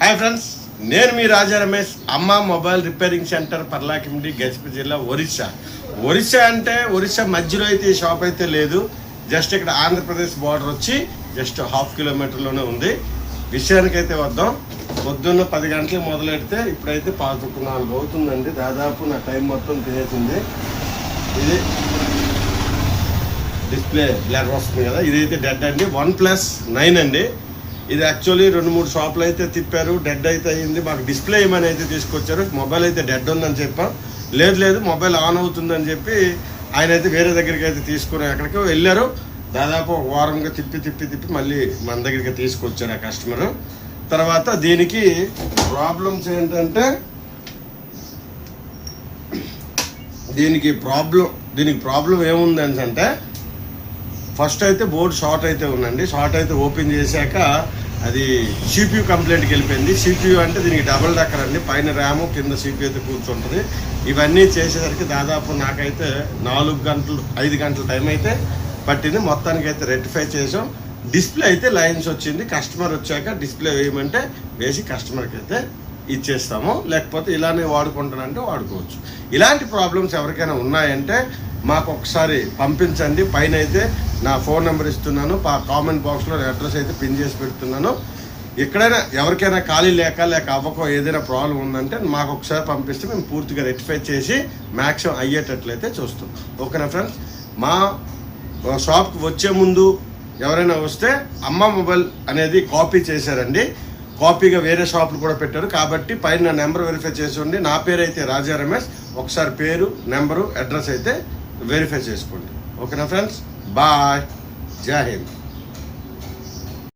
Hi friends, నేను మీ Raja Ramesh. Amma mobile repairing centre, Paralakhemundi, Gajapati జిల్లా, ఒరిస్సా అంటే ఒరిస్సా మధ్యలో అయితే ఈ షాప్ అయితే లేదు. జస్ట్ ఇక్కడ ఆంధ్రప్రదేశ్ బార్డర్ వచ్చి జస్ట్ 1/2 కిలోమీటర్లోనే ఉంది. విషయానికైతే వద్దాం. పొద్దున్న 10 గంటలకు మొదలెడితే ఇప్పుడైతే 4 అవుతుందండి. దాదాపు నా టైం మొత్తం తినేసింది. ఇది డిస్ప్లే బ్లర్ వస్తుంది కదా, ఇదైతే డెడ్ అండి. 1+9 అండి. ఇది యాక్చువల్లీ 2-3 షాపులు అయితే తిప్పారు, డెడ్ అయితే అయ్యింది. మాకు డిస్ప్లే ఏమని అయితే తీసుకొచ్చారు. మొబైల్ అయితే డెడ్ ఉందని చెప్పాం. లేదు మొబైల్ ఆన్ అవుతుందని చెప్పి ఆయన అయితే వేరే దగ్గరికి అయితే తీసుకుని ఎక్కడికి వెళ్ళారు. దాదాపు 1 వారంగా తిప్పి మళ్ళీ మన దగ్గరికి తీసుకొచ్చారు ఆ కస్టమరు. తర్వాత దీనికి ప్రాబ్లమ్స్ ఏంటంటే, దీనికి ప్రాబ్లం ఏముంది అంటే, ఫస్ట్ అయితే బోర్డు షార్ట్ అయితే ఉందండి. షార్ట్ అయితే ఓపెన్ చేశాక అది CPU కంప్లైంట్కి వెళ్ళిపోయింది. CPU అంటే దీనికి డబుల్ డక్కర్ అండి. పైన ర్యాము, కింద CPU అయితే కూర్చుంటుంది. ఇవన్నీ చేసేసరికి దాదాపు నాకైతే 5 గంటల టైం అయితే పట్టింది. మొత్తానికి అయితే రెక్టిఫై చేసాం. డిస్ప్లే అయితే లైన్స్ వచ్చింది. కస్టమర్ వచ్చాక డిస్ప్లే వేయమంటే వేసి కస్టమర్కి అయితే ఇచ్చేస్తాము. లేకపోతే ఇలానే వాడుకుంటానంటే వాడుకోవచ్చు. ఇలాంటి ప్రాబ్లమ్స్ ఎవరికైనా ఉన్నాయంటే మాకు ఒకసారి పంపించండి. పైన అయితే నా ఫోన్ నెంబర్ ఇస్తున్నాను. కామెంట్ బాక్స్లో అడ్రస్ అయితే పిన్ చేసి పెడుతున్నాను. ఎక్కడైనా ఎవరికైనా ఖాళీ లేక అవ్వకో ఏదైనా ప్రాబ్లం ఉందంటే మాకు ఒకసారి పంపిస్తే మేము పూర్తిగా రెక్టిఫై చేసి మ్యాక్సిమం అయ్యేటట్లయితే చూస్తాం. ఓకేనా ఫ్రెండ్స్? మా షాప్కి వచ్చే ముందు ఎవరైనా వస్తే అమ్మ మొబైల్ అనేది కాపీ చేశారండి. కాపీగా వేరే షాపులు కూడా పెట్టారు. కాబట్టి పైన నా నెంబర్ వెరిఫై చేసి ఉండి, నా పేరు అయితే రాజా రమేష్. ఒకసారి పేరు, నెంబరు, అడ్రస్ అయితే వెరిఫై చేసుకోండి. ఓకేనా ఫ్రెండ్స్? బాయ్, జై హింద్.